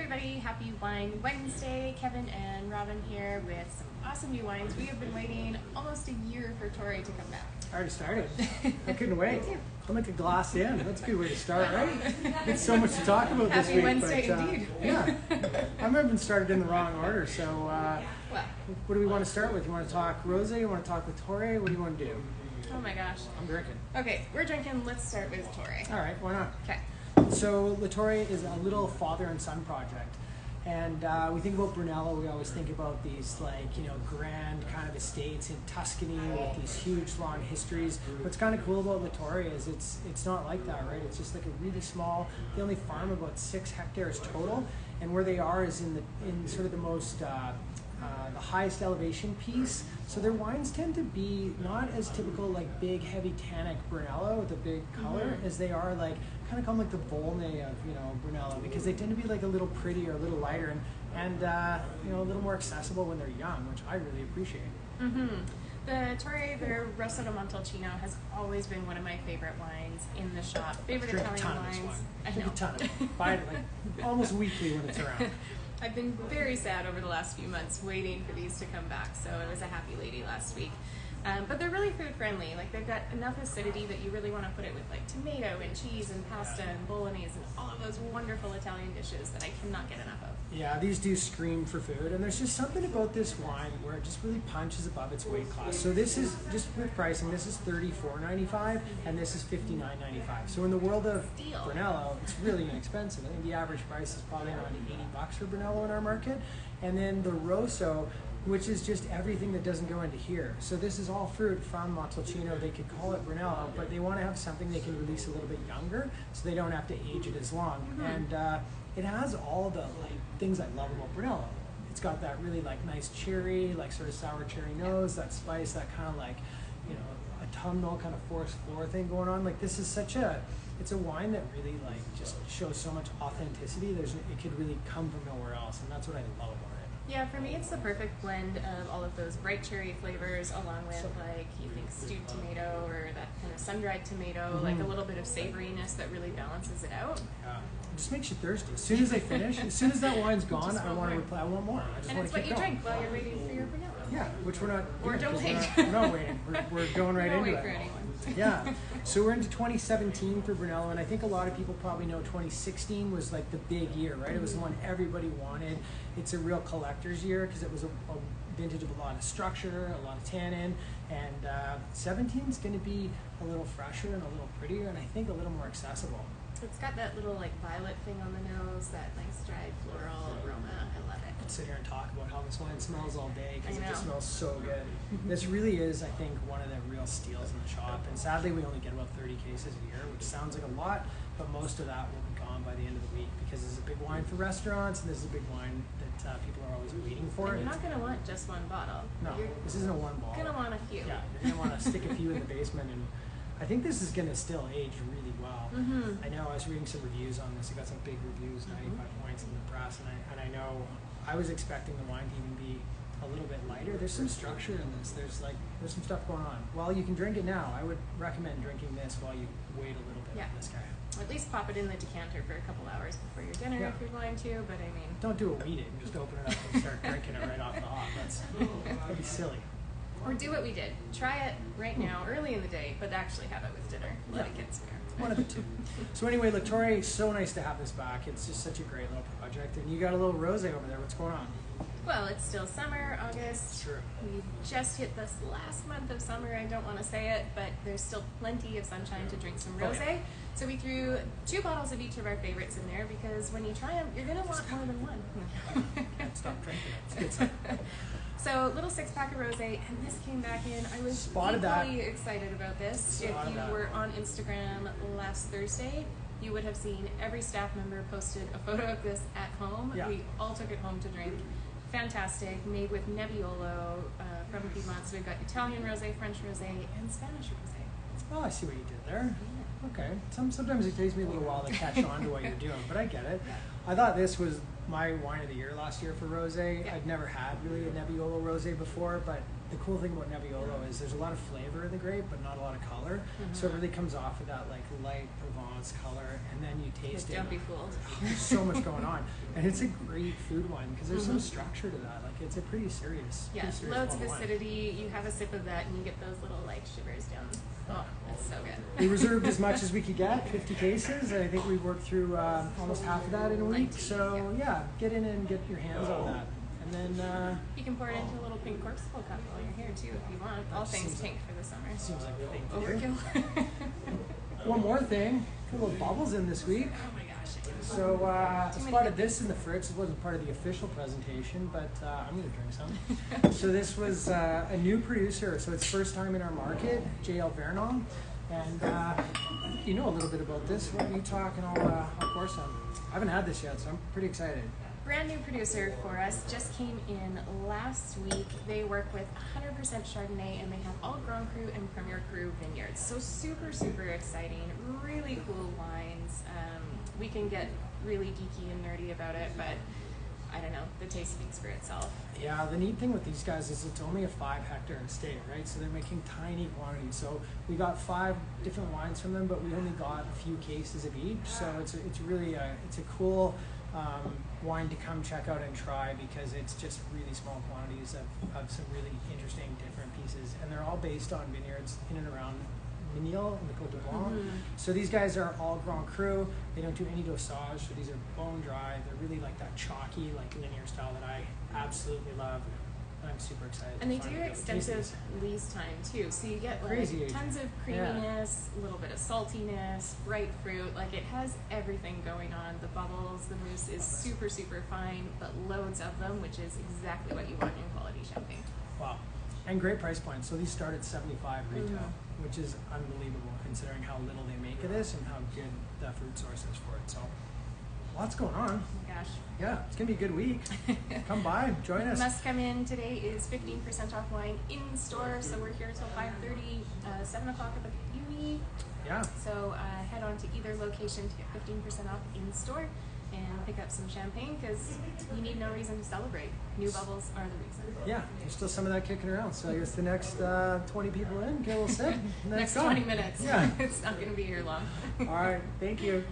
everybody, happy Wine Wednesday. Kevin and Robin here with some awesome new wines. We have been waiting almost a year for Torre to come back. I already started. I couldn't wait. Me too. I'm like a glass in. That's a good way to start, right? There's so much to talk about this Happy week. Wednesday but, indeed. Yeah. I might have been started in the wrong order, so Well, what do we want to start with? You want to talk Rosé? You want to talk with Torre? What do you want to do? oh my gosh. I'm drinking. Okay, we're drinking. Let's start with Torre. All right, why not? Okay. So La Torre is a little father and son project. And we think about Brunello, we always think about these grand kind of estates in Tuscany with these huge long histories. What's kind of cool about La Torre is it's not like that, right? It's just like a really small, they only farm about 6 hectares total. And where they are is in sort of the most, the highest elevation piece. So their wines tend to be not as typical like big heavy tannic Brunello with a big color as they are like kind of come like the Volnay of Brunello, because they tend to be like a little prettier, a little lighter, and a little more accessible when they're young, which I really appreciate. The Torre, their Rosé Torre has always been one of my favorite wines in the shop. Favorite Drink a Italian ton of this wines. wine. I Drink know. a ton of it. Buy it like almost weekly when it's around. I've been very sad over the last few months waiting for these to come back, so I was a happy lady last week. But they're really food friendly. Like they've got enough acidity that you really want to put it with like tomato and cheese and pasta and bolognese and all of those wonderful Italian dishes that I cannot get enough of. Yeah, these do scream for food, and there's just something about this wine where it just really punches above its weight class. So this is, just with pricing, this is $34.95 and this is $59.95. So in the world of Steal. Brunello, it's really inexpensive. I think the average price is probably around $80 for Brunello in our market. And then the Rosso, which is just everything that doesn't go into here. So this is all fruit from Montalcino. They could call it Brunello, but they want to have something they can release a little bit younger, so they don't have to age it as long. And it has all the things I love about Brunello. It's got that really nice cherry, sort of sour cherry nose, that spice, that kind of autumnal kind of forest floor thing going on. This is it's a wine that really just shows so much authenticity. It could really come from nowhere else, and that's what I love about it. Yeah, for me it's the perfect blend of all of those bright cherry flavors along with you think stewed tomato or that kind of sun-dried tomato, like a little bit of savoriness that really balances it out. Yeah. It just makes you thirsty. As soon as I finish, as soon as that wine's gone, I want more. I want more. I just And want it's to what keep you going. drink while you're waiting for your Brunello. Yeah, which we're not. Or doing, don't 'cause wait. We're not waiting. We're going right Don't into wait it. for anyone. Yeah. So we're into 2017 for Brunello, and I think a lot of people probably know 2016 was the big year, right? It was the one everybody wanted. It's a real collector's year because it was a vintage of a lot of structure, a lot of tannin, and 17 is going to be a little fresher and a little prettier, and I think a little more accessible. It's got that little violet thing on the nose, that nice dried floral aroma. I love it. I could sit here and talk about how this wine smells all day because I it just know. smells so good. This really is, I think, one of the real steals in the shop. And sadly, we only get about 30 cases a year, which sounds like a lot, but most of that will be gone by the end of the week because this is a big wine for restaurants, and this is a big wine that people are always waiting for. And you're not going to want just one bottle. No, You're this isn't a one bottle. going to want a few. Yeah, you're going to want to stick a few in the basement, and I think this is going to still age really well. I know I was reading some reviews on this. I got some big reviews, 95 points in the press, and I know I was expecting the wine to even be a little bit lighter. There's some structure in this. There's some stuff going on. While you can drink it now, I would recommend drinking this while you wait a little bit Yeah. on this guy. Or at least pop it in the decanter for a couple hours before your dinner if you're going to, but I mean... Don't do what we did and just open it up and start drinking it right off the hop. That'd be silly. Or do what we did. Try it right now, early in the day, but actually have it with dinner. Let it get square. One of the two. So anyway, La Torre, so nice to have this back. It's just such a great little project. And you got a little rosé over there. What's going on? Well, it's still summer, August. True. We just hit this last month of summer. I don't want to say it, but there's still plenty of sunshine to drink some rosé. yeah. So we threw 2 bottles of each of our favorites in there because when you try them, you're going to want more than one. Can't stop drinking it. It's good stuff. So little 6-pack of rosé, and this came back in. I was Spotted that. equally excited about this. Spotted If you that. were on Instagram last Thursday, you would have seen every staff member posted a photo of this at home. Yeah. We all took it home to drink. Fantastic, made with Nebbiolo from Piedmont. So we've got Italian rosé, French rosé, and Spanish rosé. Oh, I see what you did there. Okay. Sometimes it takes me a little while to catch on to what you're doing, but I get it. I thought this was my wine of the year last year for rosé. Yeah. I'd never had really a Nebbiolo rosé before, but the cool thing about Nebbiolo is there's a lot of flavor in the grape, but not a lot of color. So it really comes off of that like light Provence color, and then you taste it. Don't be fooled. There's so much going on, and it's a great food wine because there's some structure to that. Like it's a pretty serious. Yeah, pretty serious loads of bottle of wine. acidity. You have a sip of that, and you get those little like shivers down. Oh, that's so good. We reserved as much as we could get, 50 cases, and I think we worked through almost half of that in a week. 19, So yeah, get in and get your hands on that, and then You can pour it into a little pink corkscrew cup while you're here too, if you want. All things seems pink for the summer. seems like the thing to do. Overkill. One more thing, put little bubbles in this week. Oh my gosh. So I spotted this in the fridge. It wasn't part of the official presentation, but I'm going to drink some. So this was a new producer. So it's first time in our market, JL Vernon. And you know a little bit about this. Why don't you talk and I'll pour some. I haven't had this yet, so I'm pretty excited. Brand new producer for us, just came in last week. They work with 100% Chardonnay, and they have all Grand Cru and Premier Cru vineyards. So super, super exciting. Really cool wines. We can get really geeky and nerdy about it, but I don't know, the taste speaks for itself. Yeah, the neat thing with these guys is it's only a 5-hectare estate, right? So they're making tiny quantities. So we got 5 different wines from them, but we only got a few cases of each. So it's really it's a cool wine to come check out and try because it's just really small quantities of some really interesting different pieces, and they're all based on vineyards in and around Menil and the Côte de Blanc. So these guys are all Grand Cru. They don't do any dosage, so these are bone dry. They're really like that chalky, like linear style that I absolutely love. And I'm super excited. And they to do finally be able to taste extensive these. lease time too, so you get like Crazy aging. tons of creaminess, a little bit of saltiness, bright fruit. Like it has everything going on. The bubbles, the mousse is super, super fine, but loads of them, which is exactly what you want in quality champagne. Wow. And great price points. So these start at 75 retail, which is unbelievable considering how little they make of this and how good the fruit source is for it. So lots going on. Oh my gosh. Yeah, it's going to be a good week. Come by, join us. Must come in. Today is 15% off wine in store, so we're here till 5:30, 7 o'clock at the Beauty. Yeah. So head on to either location to get 15% off in store and pick up some champagne because you need no reason to celebrate. New bubbles are the reason. Yeah, there's still some of that kicking around. So I guess the next 20 people in, get a little sip. Next go. 20 minutes. Yeah. It's not going to be here long. All right, thank you.